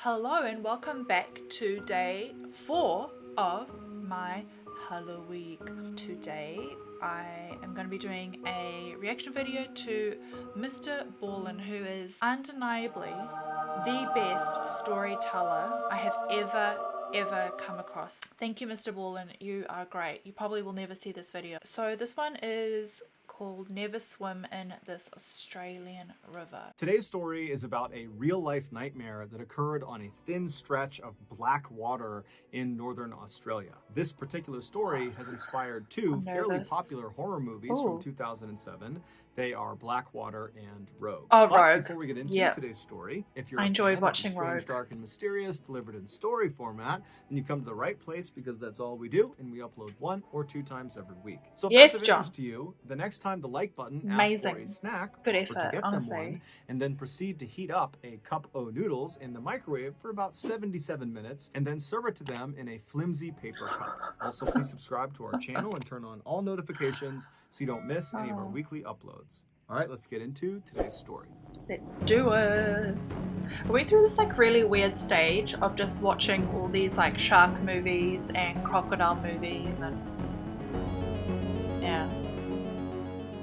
Hello and welcome back to day 4 of my Hallo-week. Today I am going to be doing a reaction video to Mr Ballen, who is undeniably the best storyteller I have ever come across. Thank you, Mr Ballen, you are great. You probably will never see this video. So this one is called Never Swim in This Australian River. Today's story is about a real-life nightmare that occurred on a thin stretch of black water in northern Australia. This particular story has inspired two fairly popular horror movies from 2007. They are Blackwater and Rogue. Oh, but Rogue. Before we get into today's story, if you're I a enjoyed fan watching of the strange, Rogue. dark, and mysterious delivered in story format, then you come to the right place because that's all we do, and we upload 1 or 2 times every week. So if that's of interest to you, the next time the like button asks for a snack, good effort, effort, to get honestly. them one, and then proceed to heat up a cup of noodles in the microwave for about 77 minutes, and then serve it to them in a flimsy paper cup. Also, please subscribe to our channel and turn on all notifications so you don't miss any of our weekly uploads. All right, let's get into today's story. Let's do it. I went through this like really weird stage of just watching all these like shark movies and crocodile movies and yeah.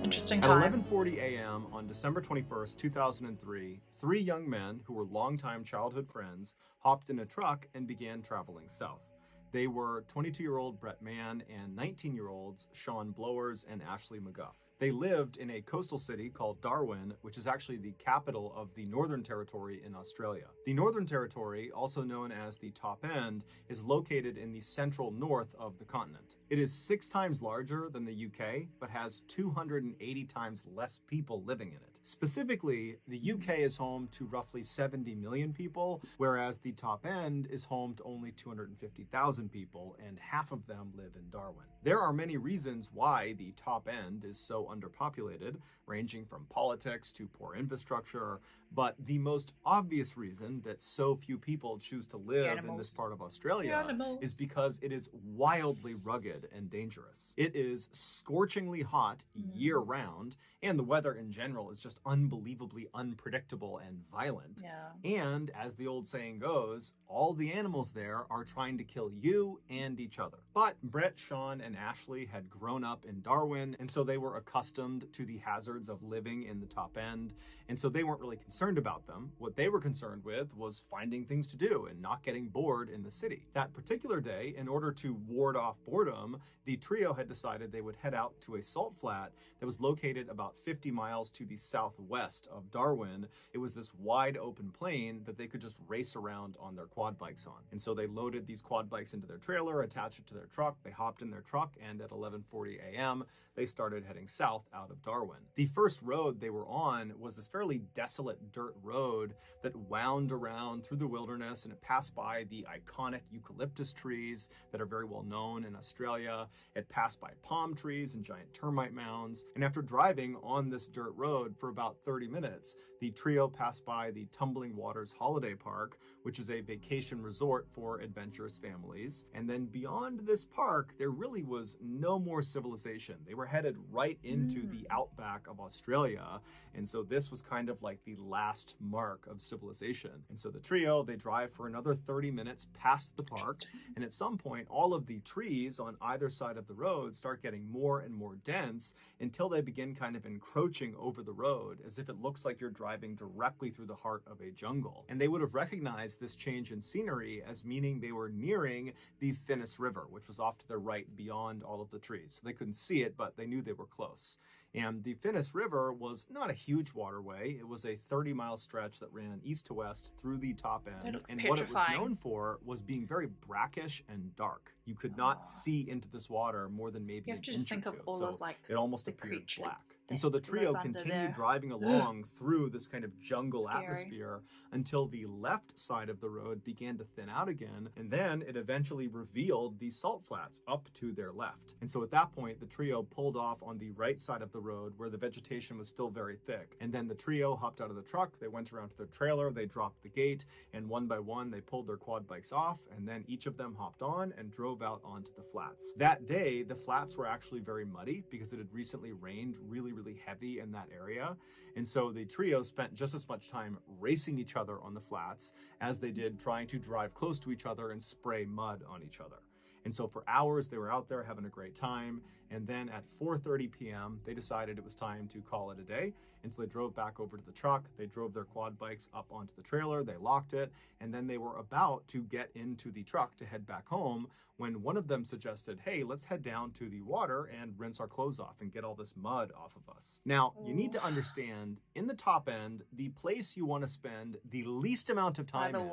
Interesting times. At 11:40 a.m. on December 21st, 2003, 3 young men who were longtime childhood friends hopped in a truck and began traveling south. They were 22-year-old Brett Mann and 19-year-olds Sean Blowers and Ashley McGuff. They lived in a coastal city called Darwin, which is actually the capital of the Northern Territory in Australia. The Northern Territory, also known as the Top End, is located in the central north of the continent. It is 6 times larger than the UK, but has 280 times less people living in it. Specifically, the UK is home to roughly 70 million people, whereas the Top End is home to only 250,000 people, and half of them live in Darwin. There are many reasons why the Top End is so underpopulated, ranging from politics to poor infrastructure, but the most obvious reason that so few people choose to live in this part of Australia is because it is wildly rugged and dangerous. It is scorchingly hot year-round, and the weather in general is just unbelievably unpredictable and violent. And as the old saying goes, all the animals there are trying to kill you and each other. But Brett, Sean, and Ashley had grown up in Darwin, and so they were accustomed to the hazards of living in the Top End, and so they weren't really concerned about them. What they were concerned with was finding things to do and not getting bored in the city. That particular day, in order to ward off boredom, the trio had decided they would head out to a salt flat that was located about 50 miles to the southwest of Darwin. It was this wide open plain that they could just race around on their quad bikes on. And so they loaded these quad bikes into their trailer, attached it to their truck, they hopped in their truck, and at 11:40 a.m. they started heading south out of Darwin. The first road they were on was this fairly desolate dirt road that wound around through the wilderness, and it passed by the iconic eucalyptus trees that are very well known in Australia. It passed by palm trees and giant termite mounds. And after driving on this dirt road for about 30 minutes, the trio passed by the Tumbling Waters Holiday Park, which is a vacation resort for adventurous families. And then beyond this park, there really was no more civilization. They were headed right into the outback of Australia. And so this was kind of like the last mark of civilization. And so the trio, they drive for another 30 minutes past the park. And at some point, all of the trees on either side of the road start getting more and more dense until they begin kind of encroaching over the road, as if it looks like you're driving directly through the heart of a jungle. And they would have recognized this change in scenery as meaning they were nearing the Finnis River, which was off to their right beyond all of the trees. So they couldn't see it, but they knew they were close. And the Finnis River was not a huge waterway. It was a 30-mile stretch that ran east to west through the Top End. And what it was known for was being very brackish and dark. You could not see into this water more than maybe an inch or two. You have to just think of all of like it almost appeared black. And so the trio continued driving along through this kind of jungle atmosphere until the left side of the road began to thin out again, and then it eventually revealed the salt flats up to their left. And so at that point, the trio pulled off on the right side of the road where the vegetation was still very thick. And then the trio hopped out of the truck, they went around to their trailer, they dropped the gate, and one by one they pulled their quad bikes off, and then each of them hopped on and drove drove out onto the flats. That day, the flats were actually very muddy because it had recently rained really, really heavy in that area. And so the trio spent just as much time racing each other on the flats as they did trying to drive close to each other and spray mud on each other. And so for hours, they were out there having a great time. And then at 4:30 p.m., they decided it was time to call it a day. And so they drove back over to the truck. They drove their quad bikes up onto the trailer. They locked it. And then they were about to get into the truck to head back home when one of them suggested, hey, let's head down to the water and rinse our clothes off and get all this mud off of us. Now, you need to understand, in the top end, the place you want to spend the least amount of time in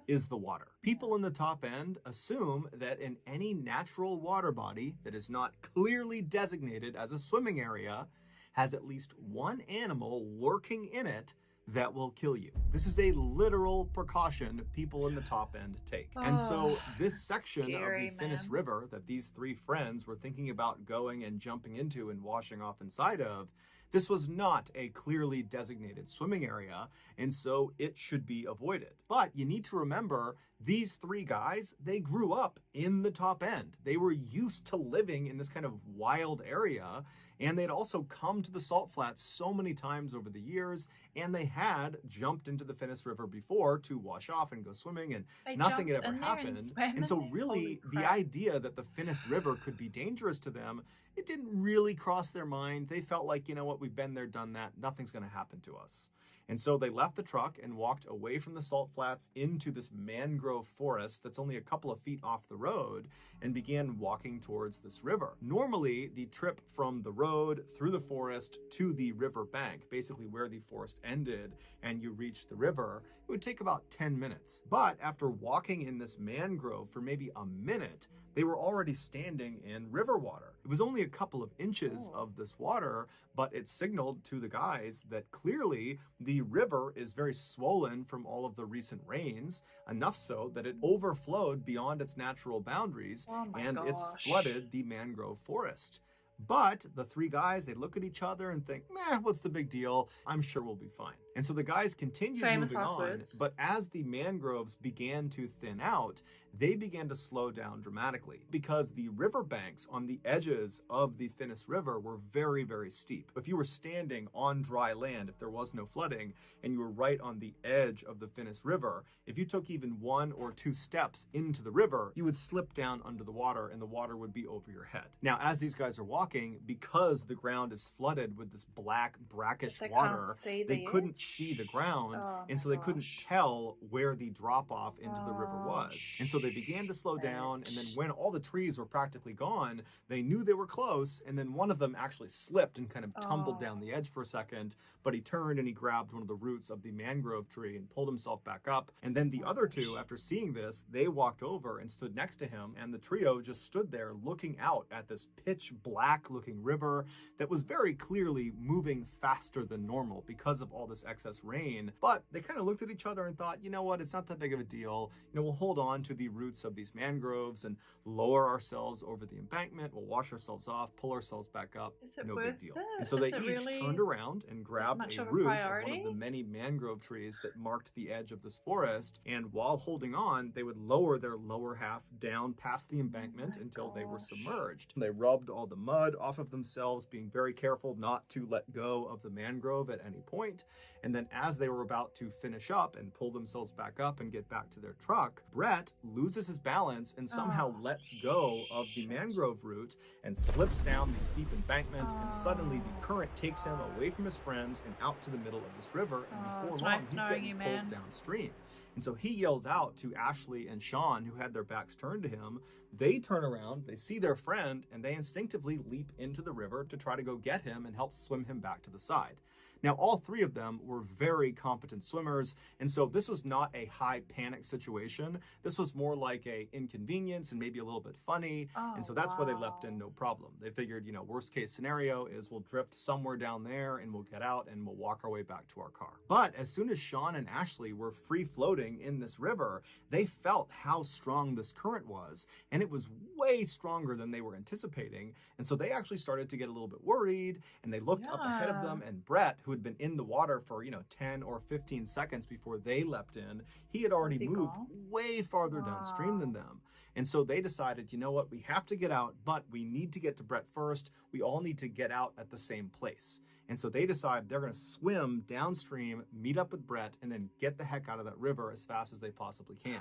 is the water. People in the top end assume that in any natural water body that is not clearly designated as a swimming area has at least one animal lurking in it that will kill you. This is a literal precaution people in the top end take. And so this section scary, of the Finnis man. River that these three friends were thinking about going and jumping into and washing off inside of, this was not a clearly designated swimming area, and so it should be avoided. But you need to remember, these three guys, they grew up in the top end. They were used to living in this kind of wild area, and they'd also come to the salt flats so many times over the years, and they had jumped into the Finnis River before to wash off and go swimming, and nothing had ever happened. And so really, the idea that the Finnis River could be dangerous to them, it didn't really cross their mind. They felt like, you know what, we've been there, done that. Nothing's going to happen to us. And so they left the truck and walked away from the salt flats into this mangrove forest that's only a couple of feet off the road and began walking towards this river. Normally, the trip from the road through the forest to the river bank, basically where the forest ended and you reach the river, it would take about 10 minutes. But after walking in this mangrove for maybe a minute, they were already standing in river water. It was only a couple of inches of this water, but it signaled to the guys that clearly the river is very swollen from all of the recent rains, enough so that it overflowed beyond its natural boundaries, and it's flooded the mangrove forest. But the three guys, they look at each other and think, meh, what's the big deal? I'm sure we'll be fine. And so the guys continued moving on, but as the mangroves began to thin out, they began to slow down dramatically because the riverbanks on the edges of the Finnis River were very, very steep. If you were standing on dry land, if there was no flooding, and you were right on the edge of the Finnis River, if you took even 1 or 2 steps into the river, you would slip down under the water and the water would be over your head. Now, as these guys are walking, because the ground is flooded with this black, brackish water, they couldn't see the ground, and so they couldn't tell where the drop-off into the river was. And so they began to slow down, and then when all the trees were practically gone, they knew they were close, and then one of them actually slipped and kind of tumbled down the edge for a second, but he turned and he grabbed one of the roots of the mangrove tree and pulled himself back up. And then the other two, after seeing this, they walked over and stood next to him, and the trio just stood there looking out at this pitch black looking river that was very clearly moving faster than normal because of all this excess rain. But they kind of looked at each other and thought, you know what, it's not that big of a deal. You know, we'll hold on to the roots of these mangroves and lower ourselves over the embankment. We'll wash ourselves off, pull ourselves back up. No big deal. And so they each turned around and grabbed a root of one of the many mangrove trees that marked the edge of this forest. And while holding on, they would lower their lower half down past the embankment until they were submerged. They rubbed all the mud off of themselves, being very careful not to let go of the mangrove at any point. And then as they were about to finish up and pull themselves back up and get back to their truck, Brett loses his balance and somehow lets go of the mangrove root and slips down the steep embankment, and suddenly the current takes him away from his friends and out to the middle of this river, and before long he's getting pulled downstream. And so he yells out to Ashley and Sean, who had their backs turned to him. They turn around, they see their friend, and they instinctively leap into the river to try to go get him and help swim him back to the side. Now, all three of them were very competent swimmers, and so this was not a high panic situation. This was more like a inconvenience and maybe a little bit funny, and so that's why they leapt in no problem. They figured, you know, worst case scenario is we'll drift somewhere down there and we'll get out and we'll walk our way back to our car. But as soon as Sean and Ashley were free floating in this river, they felt how strong this current was, and it was way stronger than they were anticipating, and so they actually started to get a little bit worried, and they looked up ahead of them, and Brett, who had been in the water for, 10 or 15 seconds before they leapt in, he had already moved way farther downstream than them. And so they decided, you know what, we have to get out, but we need to get to Brett first. We all need to get out at the same place. And so they decide they're going to swim downstream, meet up with Brett, and then get the heck out of that river as fast as they possibly can.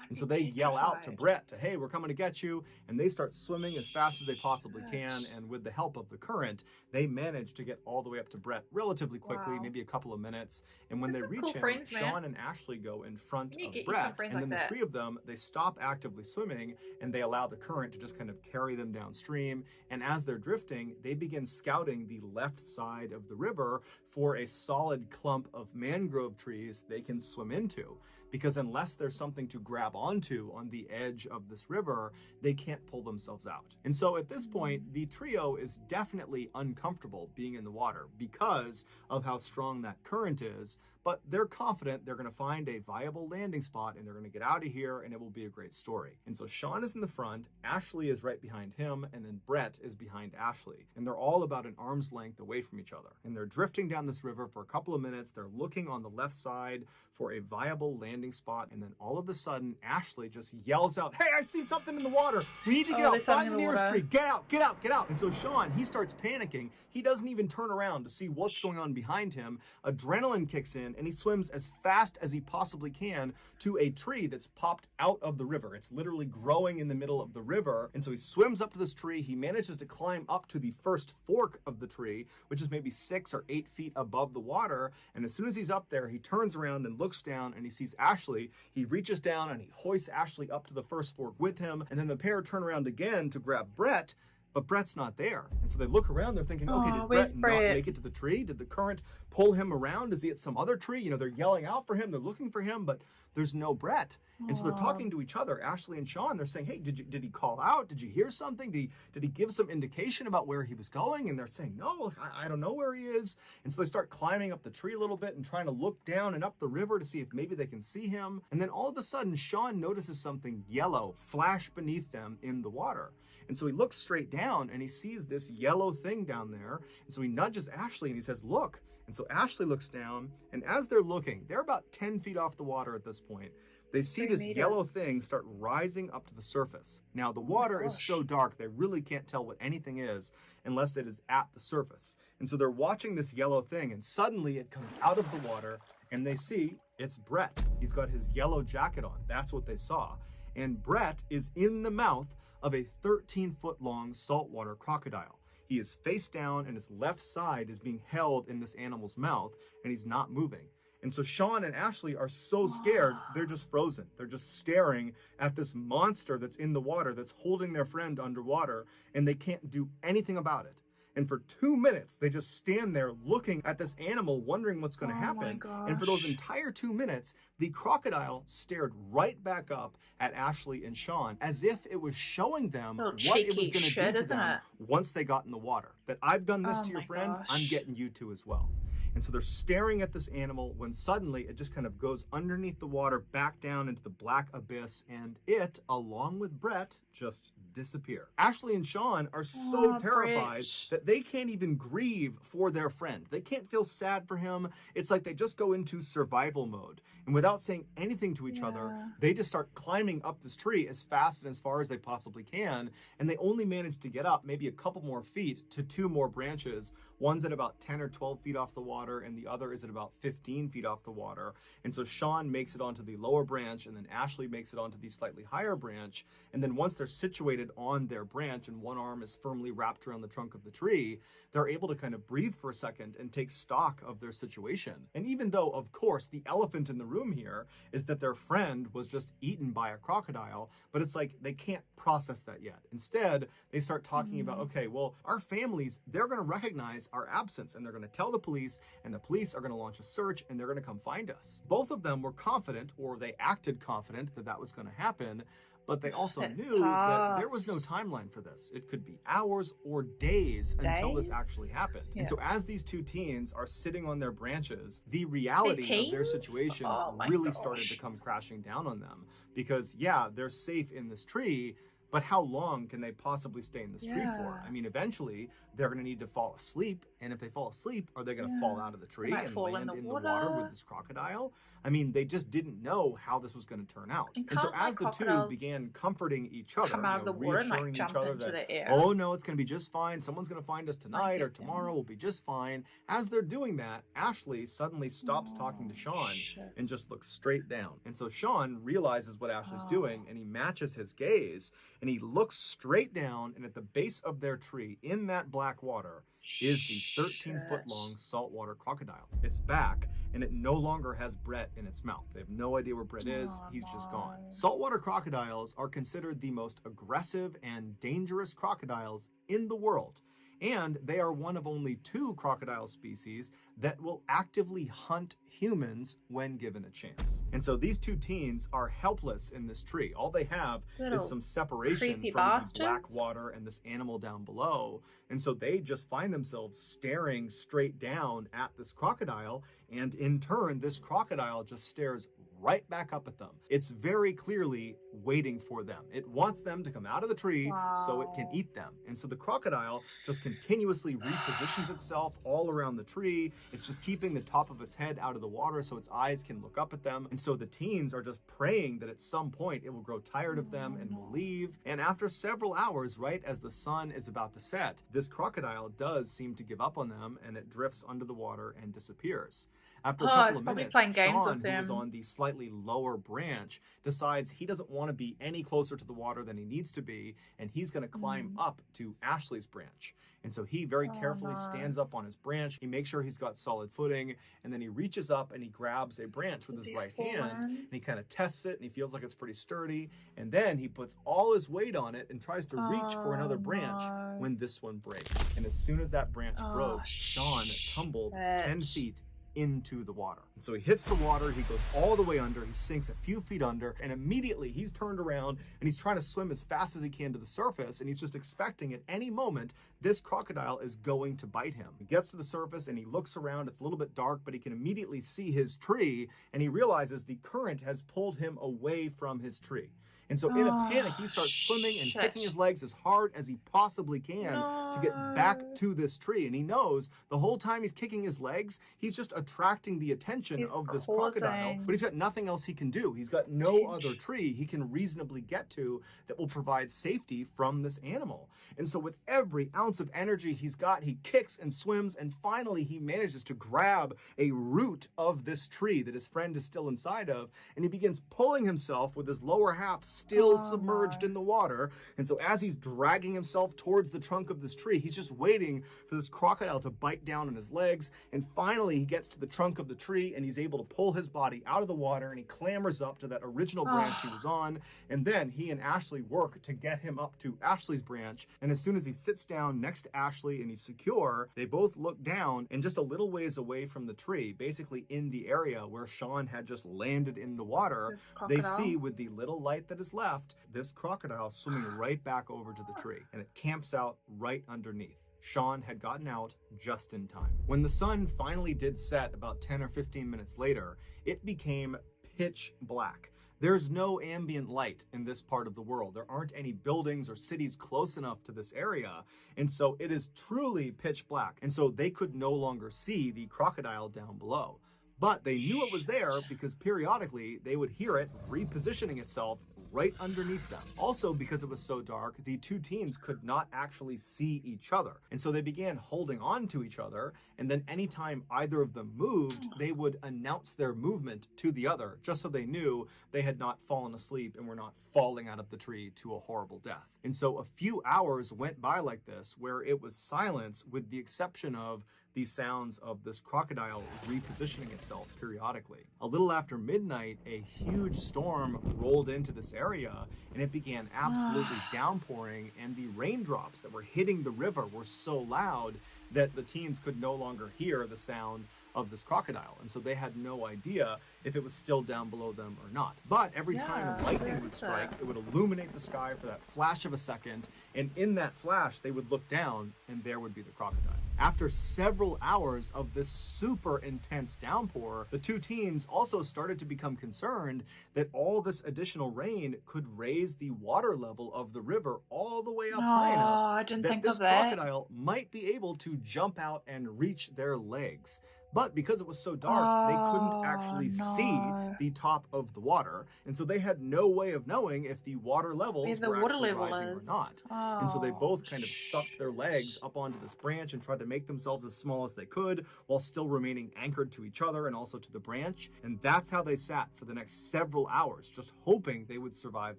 And so they yell out to Brett, hey, we're coming to get you. And they start swimming as fast as they possibly can. And with the help of the current, they manage to get all the way up to Brett relatively quickly, maybe a couple of minutes. And when they reach him, Sean and Ashley go in front of Brett. And then the three of them, they stop actively swimming and they allow the current to just kind of carry them downstream. And as they're drifting, they begin scouting the left side of the river for a solid clump of mangrove trees they can swim into. Because unless there's something to grab onto on the edge of this river, they can't pull themselves out. And so at this point, the trio is definitely uncomfortable being in the water because of how strong that current is, but they're confident they're going to find a viable landing spot and they're going to get out of here and it will be a great story. And so Sean is in the front, Ashley is right behind him, and then Brett is behind Ashley. And they're all about an arm's length away from each other. And they're drifting down this river for a couple of minutes. They're looking on the left side for a viable landing spot. And then all of a sudden, Ashley just yells out, hey, I see something in the water. We need to get out. Find the nearest tree. Get out, get out, get out. And so Sean, he starts panicking. He doesn't even turn around to see what's going on behind him. Adrenaline kicks in and he swims as fast as he possibly can to a tree that's popped out of the river. It's literally growing in the middle of the river. And so he swims up to this tree. He manages to climb up to the first fork of the tree, which is maybe 6 or 8 feet above the water. And as soon as he's up there, he turns around and looks down and he sees Ashley. He reaches down and he hoists Ashley up to the first fork with him. And then the pair turn around again to grab Brett, but Brett's not there. And so they look around, they're thinking, okay, did Brett not make it to the tree? Did the current pull him around? Is he at some other tree? You know, they're yelling out for him, they're looking for him, but there's no Brett. And so they're talking to each other, Ashley and Sean. They're saying, hey, did he call out? Did you hear something? Did he give some indication about where he was going? And they're saying, no, I don't know where he is. And so they start climbing up the tree a little bit and trying to look down and up the river to see if maybe they can see him. And then all of a sudden, Sean notices something yellow flash beneath them in the water. And so he looks straight down and he sees this yellow thing down there. And so he nudges Ashley and he says, look. And so Ashley looks down, and as they're looking, they're about 10 feet off the water at this point. They see this yellow thing start rising up to the surface. Now, the water is so dark, they really can't tell what anything is unless it is at the surface. And so they're watching this yellow thing, and suddenly it comes out of the water, and they see it's Brett. He's got his yellow jacket on. That's what they saw. And Brett is in the mouth of a 13-foot-long saltwater crocodile. He is face down and his left side is being held in this animal's mouth and he's not moving. And so Sean and Ashley are so scared, they're just frozen. They're just staring at this monster that's in the water, that's holding their friend underwater, and they can't do anything about it. And for 2 minutes, they just stand there looking at this animal, wondering what's going to happen. And for those entire 2 minutes, the crocodile stared right back up at Ashley and Sean as if it was showing them what it was going to do to them once they got in the water. That I've done this to your friend, I'm getting you to as well. And so they're staring at this animal when suddenly it just kind of goes underneath the water, back down into the black abyss, and it, along with Brett, just disappear. Ashley and Sean are so terrified that they can't even grieve for their friend. They can't feel sad for him. It's like they just go into survival mode. And without saying anything to each other, they just start climbing up this tree as fast and as far as they possibly can. And they only manage to get up maybe a couple more feet to 2 more branches. One's at about 10 or 12 feet off the water, and the other is at about 15 feet off the water. And so Sean makes it onto the lower branch, and then Ashley makes it onto the slightly higher branch. And then once they're situated on their branch and one arm is firmly wrapped around the trunk of the tree, they're able to kind of breathe for a second and take stock of their situation. And even though, of course, the elephant in the room here is that their friend was just eaten by a crocodile, but it's like they can't process that yet. Instead, they start talking about, okay, well, our families, they're going to recognize our absence and they're going to tell the police, and the police are going to launch a search and they're going to come find us. Both of them were confident, or they acted confident, that that was going to happen. But they also knew that there was no timeline for this. It could be hours or days until this actually happened. And so as these two teens are sitting on their branches, the reality of their situation really started to come crashing down on them. Because, yeah, they're safe in this tree, But how long can they possibly stay in this tree for? I mean, eventually they're going to need to fall asleep. And if they fall asleep, are they going to fall out of the tree and land in the water with this crocodile? I mean, they just didn't know how this was going to turn out. And so as the two began comforting each other, come out of the water and like jump into the air. Oh no, it's going to be just fine. Someone's going to find us tonight or tomorrow. We'll be just fine. As they're doing that, Ashley suddenly stops talking to Sean and just looks straight down. And so Sean realizes what Ashley's doing, and he matches his gaze, and he looks straight down, and at the base of their tree, in that black water, is the 13-foot-long saltwater crocodile. It's back, and it no longer has Brett in its mouth. They have no idea where Brett is. He's just gone. Saltwater crocodiles are considered the most aggressive and dangerous crocodiles in the world. And they are one of only 2 crocodile species that will actively hunt humans when given a chance. And so these 2 teens are helpless in this tree. All they have is some separation from the black water and this animal down below. And so they just find themselves staring straight down at this crocodile. And in turn, this crocodile just stares right back up at them. It's very clearly waiting for them. It wants them to come out of the tree so it can eat them. And so the crocodile just continuously repositions itself all around the tree. It's just keeping the top of its head out of the water so its eyes can look up at them. And so the teens are just praying that at some point it will grow tired of them and will leave. And after several hours, right as the sun is about to set, this crocodile does seem to give up on them, and it drifts under the water and disappears. After a couple of minutes, Sean, who was on the slightly lower branch, decides he doesn't want to be any closer to the water than he needs to be, and he's going to climb up to Ashley's branch. And so he very carefully stands up on his branch. He makes sure he's got solid footing, and then he reaches up and he grabs a branch with his right hand, and he kind of tests it, and he feels like it's pretty sturdy. And then he puts all his weight on it and tries to reach for another branch when this one breaks. And as soon as that branch broke, Sean tumbled 10 feet into the water. And so he hits the water, he goes all the way under, he sinks a few feet under, and immediately he's turned around and he's trying to swim as fast as he can to the surface, and he's just expecting at any moment this crocodile is going to bite him. He gets to the surface and he looks around. It's a little bit dark, but he can immediately see his tree, and he realizes the current has pulled him away from his tree. And so in a panic, he starts swimming and kicking his legs as hard as he possibly can to get back to this tree. And he knows the whole time he's kicking his legs, he's just attracting the attention of this crocodile. But he's got nothing else he can do. He's got no other tree he can reasonably get to that will provide safety from this animal. And so with every ounce of energy he's got, he kicks and swims, and finally he manages to grab a root of this tree that his friend is still inside of, and he begins pulling himself with his lower half still submerged in the water. And so as he's dragging himself towards the trunk of this tree, he's just waiting for this crocodile to bite down on his legs. And finally he gets to the trunk of the tree, and he's able to pull his body out of the water, and he clambers up to that original branch he was on. And then he and Ashley work to get him up to Ashley's branch. And as soon as he sits down next to Ashley and he's secure, they both look down, and just a little ways away from the tree, basically in the area where Sean had just landed in the water, they see with the little light that is left, this crocodile swimming right back over to the tree, and it camps out right underneath. Sean had gotten out just in time. When the sun finally did set about 10 or 15 minutes later, it became pitch black. There's no ambient light in this part of the world. There aren't any buildings or cities close enough to this area, and so it is truly pitch black. And so they could no longer see the crocodile down below. But they knew it was there because periodically they would hear it repositioning itself right underneath them. Also, because it was so dark, the 2 teens could not actually see each other. And so they began holding on to each other, and then anytime either of them moved, they would announce their movement to the other, just so they knew they had not fallen asleep and were not falling out of the tree to a horrible death. And so a few hours went by like this, where it was silence with the exception of the sounds of this crocodile repositioning itself periodically. A little after midnight, a huge storm rolled into this area, and it began absolutely downpouring, and the raindrops that were hitting the river were so loud that the teens could no longer hear the sound of this crocodile. And so they had no idea if it was still down below them or not. But every time lightning would strike, it would illuminate the sky for that flash of a second. And in that flash, they would look down and there would be the crocodile. After several hours of this super intense downpour, the two teens also started to become concerned that all this additional rain could raise the water level of the river all the way up high enough I didn't that think this of that. crocodile might be able to jump out and reach their legs. But because it was so dark, they couldn't actually see the top of the water. And so they had no way of knowing if the water levels were actually rising or not. And so they both kind of sucked their legs up onto this branch and tried to make themselves as small as they could while still remaining anchored to each other and also to the branch. And that's how they sat for the next several hours, just hoping they would survive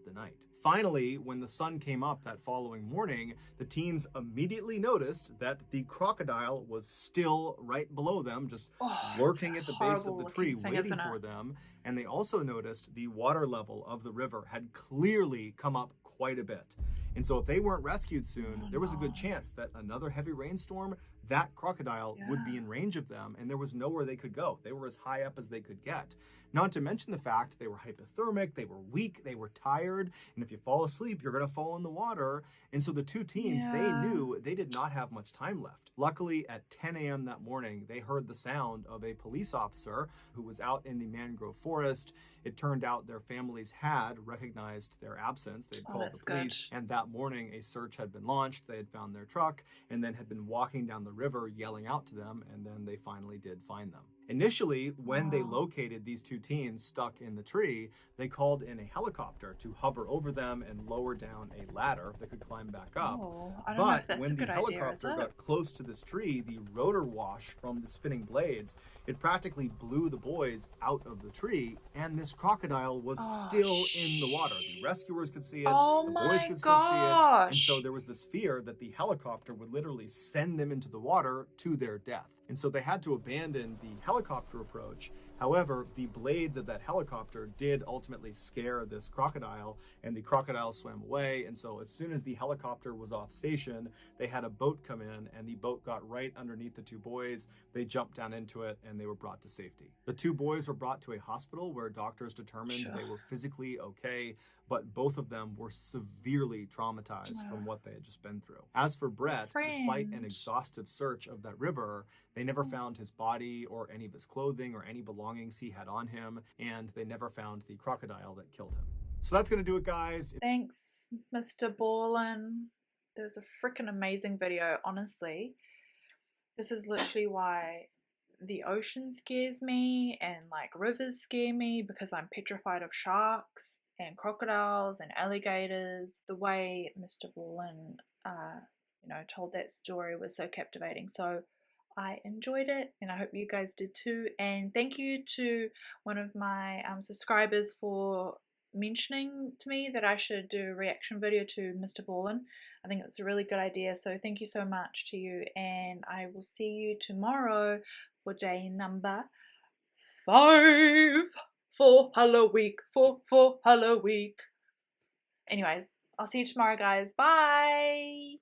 the night. Finally, when the sun came up that following morning, the teens immediately noticed that the crocodile was still right below them, just lurking at the base of the tree, waiting for them. And they also noticed the water level of the river had clearly come up quite a bit. And so if they weren't rescued soon, there was a good chance that another heavy rainstorm, that crocodile would be in range of them, and there was nowhere they could go. They were as high up as they could get. Not to mention the fact they were hypothermic, they were weak, they were tired, and if you fall asleep, you're going to fall in the water. And so the two teens, they knew they did not have much time left. Luckily, at 10 a.m. that morning, they heard the sound of a police officer who was out in the mangrove forest. It turned out their families had recognized their absence. They had called the police, and that morning a search had been launched. They had found their truck and then had been walking down the river yelling out to them, and then they finally did find them. Initially, when they located these two teens stuck in the tree, they called in a helicopter to hover over them and lower down a ladder that could climb back up. I don't know if that's when a good the idea, helicopter got close to this tree, the rotor wash from the spinning blades, it practically blew the boys out of the tree, and this crocodile was still in the water. The rescuers could see it, the boys could still see it, and so there was this fear that the helicopter would literally send them into the water to their death. And so they had to abandon the helicopter approach. However, the blades of that helicopter did ultimately scare this crocodile, and the crocodile swam away. And so as soon as the helicopter was off station, they had a boat come in, and the boat got right underneath the two boys. They jumped down into it, and they were brought to safety. The two boys were brought to a hospital where doctors determined they were physically okay, but both of them were severely traumatized from what they had just been through. As for Brett, despite an exhaustive search of that river, they never found his body or any of his clothing or any belongings he had on him, and they never found the crocodile that killed him. So that's going to do it, guys. Thanks, Mr. Ballen. That was a freaking amazing video, honestly. This is literally why the ocean scares me and like rivers scare me, because I'm petrified of sharks and crocodiles and alligators. The way Mr. Ballen told that story was so captivating. So I enjoyed it, and I hope you guys did too. And thank you to one of my subscribers for mentioning to me that I should do a reaction video to Mr. Ballen. I think it's a really good idea, so thank you so much to you, and I will see you tomorrow for day number 5 for Hallo-week, for Hallo-week. Anyways, I'll see you tomorrow, guys. Bye!